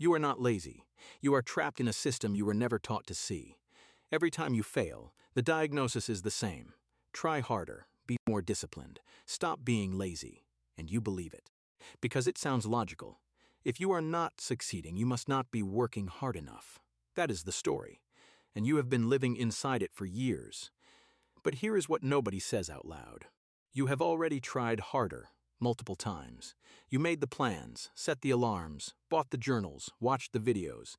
You are not lazy. You are trapped in a system you were never taught to see. Every time you fail, the diagnosis is the same. Try harder, be more disciplined, stop being lazy, and you believe it. Because it sounds logical. If you are not succeeding, you must not be working hard enough. That is the story. And you have been living inside it for years. But here is what nobody says out loud. You have already tried harder, multiple times. You made the plans, set the alarms, bought the journals, watched the videos,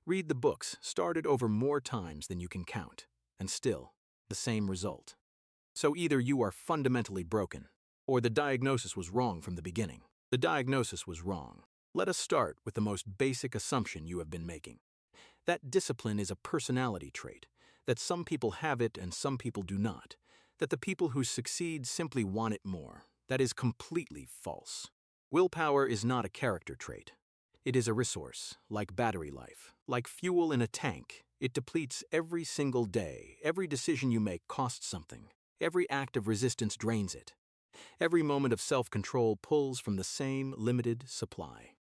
read the books, started over more times than you can count, and still, the same result. So either you are fundamentally broken, or the diagnosis was wrong from the beginning. The diagnosis was wrong. Let us start with the most basic assumption you have been making. That discipline is a personality trait, that some people have it and some people do not, that the people who succeed simply want it more. That is completely false. Willpower is not a character trait. It is a resource, like battery life, like fuel in a tank. It depletes every single day. Every decision you make costs something. Every act of resistance drains it. Every moment of self-control pulls from the same limited supply.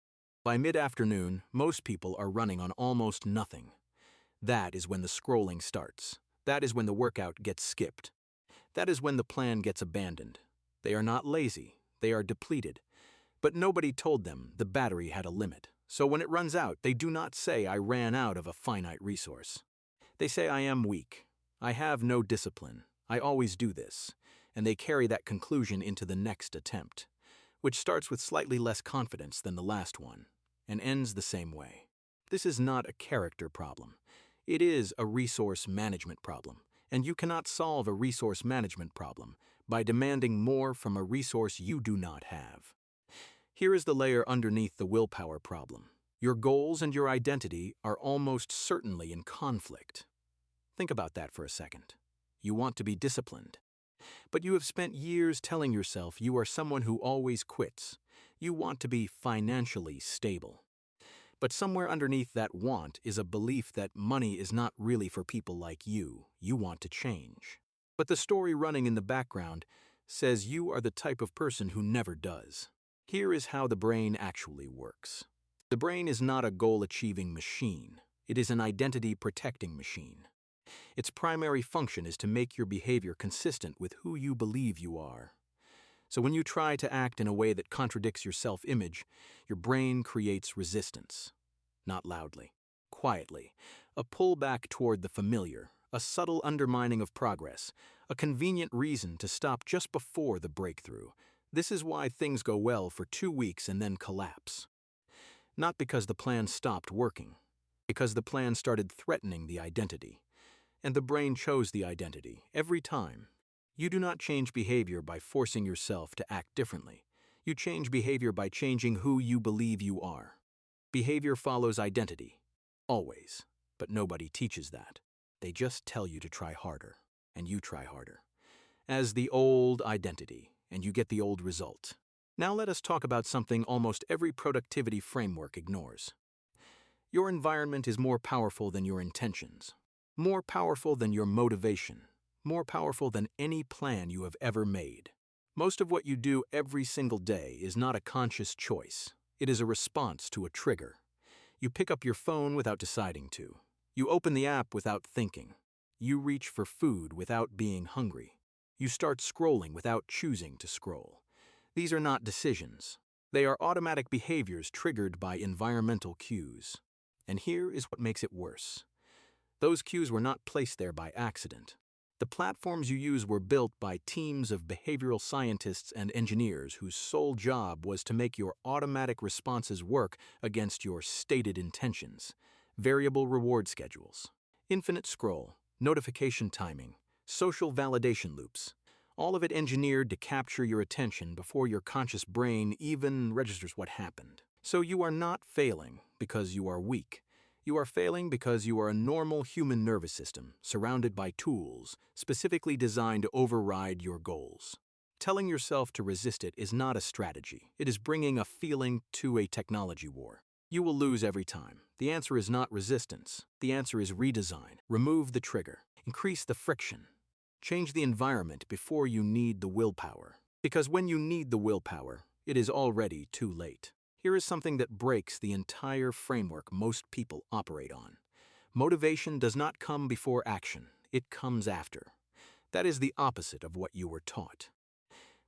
By mid-afternoon, most people are running on almost nothing. That is when the scrolling starts. That is when the workout gets skipped. That is when the plan gets abandoned. They are not lazy, they are depleted. But nobody told them the battery had a limit. So when it runs out, they do not say, "I ran out of a finite resource." They say, "I am weak. I have no discipline. I always do this." And they carry that conclusion into the next attempt, which starts with slightly less confidence than the last one, and ends the same way. This is not a character problem. It is a resource management problem, and you cannot solve a resource management problem by demanding more from a resource you do not have. Here is the layer underneath the willpower problem. Your goals and your identity are almost certainly in conflict. Think about that for a second. You want to be disciplined. But you have spent years telling yourself you are someone who always quits. You want to be financially stable. But somewhere underneath that want is a belief that money is not really for people like you. You want to change. But the story running in the background says you are the type of person who never does. Here is how the brain actually works. The brain is not a goal-achieving machine. It is an identity-protecting machine. Its primary function is to make your behavior consistent with who you believe you are. So when you try to act in a way that contradicts your self-image, your brain creates resistance. Not loudly, quietly, a pullback toward the familiar, a subtle undermining of progress, a convenient reason to stop just before the breakthrough. This is why things go well for 2 weeks and then collapse. Not because the plan stopped working, because the plan started threatening the identity. And the brain chose the identity every time. You do not change behavior by forcing yourself to act differently. You change behavior by changing who you believe you are. Behavior follows identity, always, but nobody teaches that. They just tell you to try harder, and you try harder. As the old identity, and you get the old result. Now let us talk about something almost every productivity framework ignores. Your environment is more powerful than your intentions. More powerful than your motivation, more powerful than any plan you have ever made. Most of what you do every single day is not a conscious choice. It is a response to a trigger. You pick up your phone without deciding to. You open the app without thinking. You reach for food without being hungry. You start scrolling without choosing to scroll. These are not decisions. They are automatic behaviors triggered by environmental cues. And here is what makes it worse. Those cues were not placed there by accident. The platforms you use were built by teams of behavioral scientists and engineers whose sole job was to make your automatic responses work against your stated intentions. Variable reward schedules, infinite scroll, notification timing, social validation loops. All of it engineered to capture your attention before your conscious brain even registers what happened. So you are not failing because you are weak. You are failing because you are a normal human nervous system surrounded by tools specifically designed to override your goals. Telling yourself to resist it is not a strategy. It is bringing a feeling to a technology war. You will lose every time. The answer is not resistance. The answer is redesign. Remove the trigger. Increase the friction. Change the environment before you need the willpower. Because when you need the willpower, it is already too late. Here is something that breaks the entire framework most people operate on. Motivation does not come before action, it comes after. That is the opposite of what you were taught.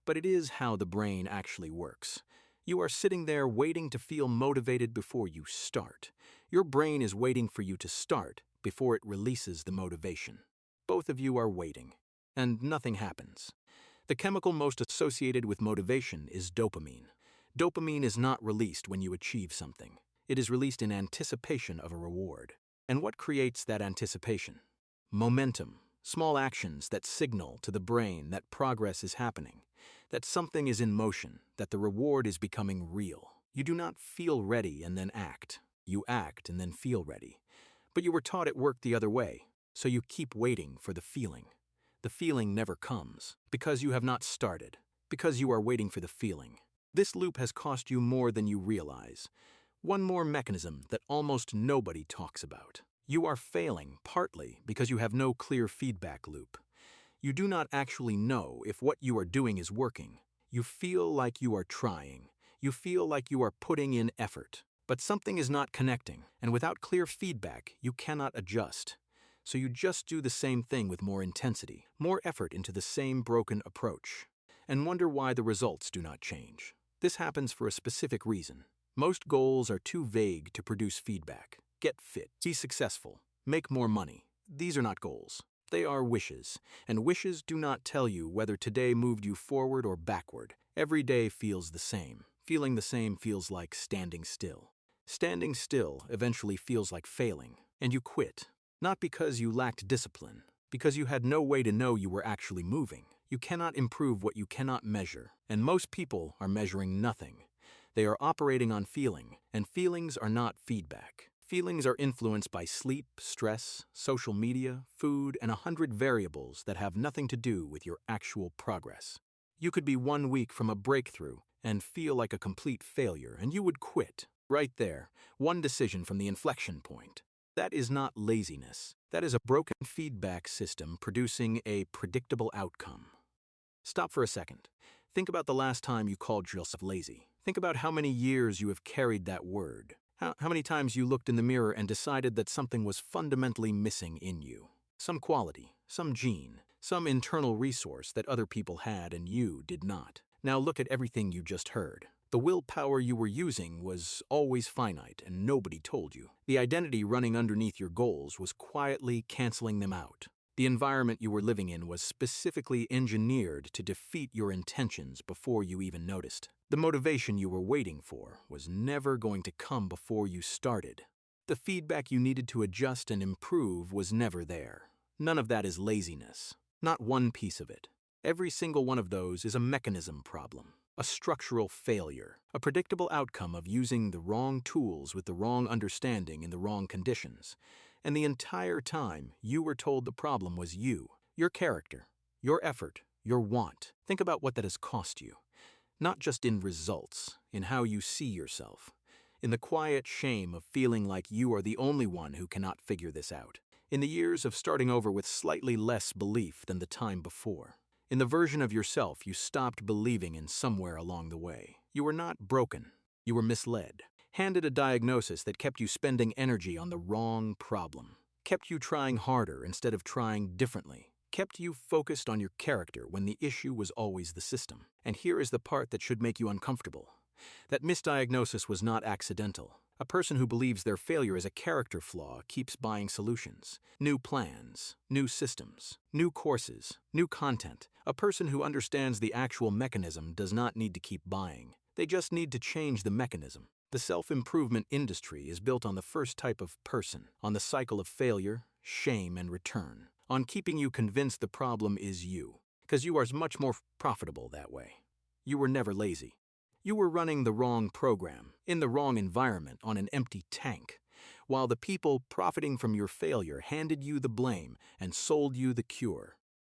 But it is how the brain actually works. You are sitting there waiting to feel motivated before you start. Your brain is waiting for you to start before it releases the motivation. Both of you are waiting, and nothing happens. The chemical most associated with motivation is dopamine. Dopamine is not released when you achieve something. It is released in anticipation of a reward. And what creates that anticipation? Momentum. Small actions that signal to the brain that progress is happening, that something is in motion, that the reward is becoming real. You do not feel ready and then act. You act and then feel ready. But you were taught it worked the other way, so you keep waiting for the feeling. The feeling never comes, because you have not started, because you are waiting for the feeling. This loop has cost you more than you realize. One more mechanism that almost nobody talks about. You are failing partly because you have no clear feedback loop. You do not actually know if what you are doing is working. You feel like you are trying. You feel like you are putting in effort. But something is not connecting, and without clear feedback, you cannot adjust. So you just do the same thing with more intensity, more effort into the same broken approach, and wonder why the results do not change. This happens for a specific reason. Most goals are too vague to produce feedback. Get fit, be successful, make more money. These are not goals. They are wishes, and wishes do not tell you whether today moved you forward or backward. Every day feels the same. Feeling the same feels like standing still. Standing still eventually feels like failing, and you quit. Not because you lacked discipline, because you had no way to know you were actually moving. You cannot improve what you cannot measure, and most people are measuring nothing. They are operating on feeling, and feelings are not feedback. Feelings are influenced by sleep, stress, social media, food, and 100 variables that have nothing to do with your actual progress. You could be 1 week from a breakthrough and feel like a complete failure, and you would quit. Right there, one decision from the inflection point. That is not laziness. That is a broken feedback system producing a predictable outcome. Stop for a second. Think about the last time you called yourself lazy. Think about how many years you have carried that word. How many times you looked in the mirror and decided that something was fundamentally missing in you. Some quality, some gene, some internal resource that other people had and you did not. Now look at everything you just heard. The willpower you were using was always finite and nobody told you. The identity running underneath your goals was quietly canceling them out. The environment you were living in was specifically engineered to defeat your intentions before you even noticed. The motivation you were waiting for was never going to come before you started. The feedback you needed to adjust and improve was never there. None of that is laziness. Not one piece of it. Every single one of those is a mechanism problem, a structural failure, a predictable outcome of using the wrong tools with the wrong understanding in the wrong conditions. And the entire time, you were told the problem was you, your character, your effort, your want. Think about what that has cost you. Not just in results, in how you see yourself. In the quiet shame of feeling like you are the only one who cannot figure this out. In the years of starting over with slightly less belief than the time before. In the version of yourself you stopped believing in somewhere along the way. You were not broken. You were misled. Handed a diagnosis that kept you spending energy on the wrong problem. Kept you trying harder instead of trying differently. Kept you focused on your character when the issue was always the system. And here is the part that should make you uncomfortable. That misdiagnosis was not accidental. A person who believes their failure is a character flaw keeps buying solutions, new plans, new systems, new courses, new content. A person who understands the actual mechanism does not need to keep buying. They just need to change the mechanism. The self-improvement industry is built on the first type of person, on the cycle of failure, shame, and return, on keeping you convinced the problem is you, because you are much more profitable that way. You were never lazy. You were running the wrong program, in the wrong environment, on an empty tank, while the people profiting from your failure handed you the blame and sold you the cure.